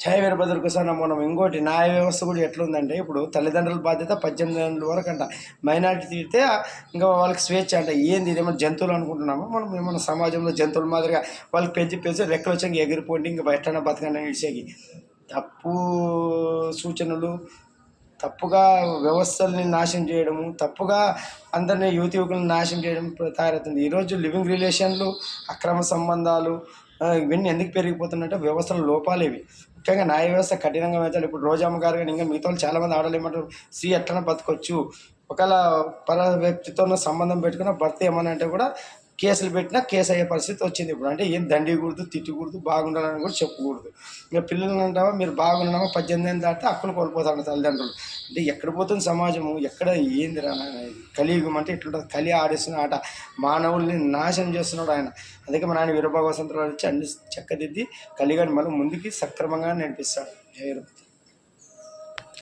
జై వీరభద్రకు సార్ మనం ఇంకోటి న్యాయ వ్యవస్థ కూడా ఎట్లుందంటే ఇప్పుడు తల్లిదండ్రుల బాధ్యత 18 ఏళ్ళ వరకు అంట. మైనారిటీ తీరితే ఇంకా వాళ్ళకి స్వేచ్ఛ అంట. ఏంది ఇదేమన్నా జంతువులు అనుకుంటున్నామా మనం? ఏమన్నా సమాజంలో జంతువుల మాదిరిగా వాళ్ళకి పెంచి పెంచి రెక్కలు వచ్చి ఇంక ఎగిరిపోండి ఇంకా ఎట్లన్నా బతకండి అని ఇచ్చేకి తప్పు సూచనలు, తప్పుగా వ్యవస్థల్ని నాశనం చేయడము, తప్పుగా అందరినీ యువకులను నాశనం చేయడం తయారవుతుంది. ఈరోజు లివింగ్ రిలేషన్లు, అక్రమ సంబంధాలు ఇవన్నీ ఎందుకు పెరిగిపోతున్నట్టే వ్యవస్థల లోపాలు ఇవి. ముఖ్యంగా న్యాయ వ్యవస్థ కఠినంగా పెంచాలి. ఇప్పుడు రోజమ్మ గారు కానీ ఇంకా మిగతా వాళ్ళు చాలామంది ఆడవాళ్ళు ఏమంటారు, స్త్రీ ఎట్లన్నా బతకొచ్చు, ఒకవేళ పర వ్యక్తితో సంబంధం పెట్టుకున్న భర్త ఏమన్నా అంటే కూడా కేసులు పెట్టినా కేసు అయ్యే పరిస్థితి వచ్చింది ఇప్పుడు. అంటే ఏం దండికూడదు, తిట్టకూడదు, బాగుండాలని కూడా చెప్పకూడదు. ఇంకా పిల్లలు అంటావా మీరు బాగున్నామా 18 ఏళ్ళు దాటితే హక్కులు కోల్పోతారు తల్లిదండ్రులు. అంటే ఎక్కడ పోతుంది సమాజము, ఎక్కడ ఏంది రా కలియుగం అంటే ఇట్లుంటుంది. కలి ఆడిస్తున్న ఆట, మానవుల్ని నాశనం చేస్తున్నాడు ఆయన. అందుకే మన ఆయన వీరభగవ సంతరాలు వచ్చి అన్ని చక్కదిద్ది కలిగాని మనం ముందుకి సక్రమంగా నడిపిస్తాడు.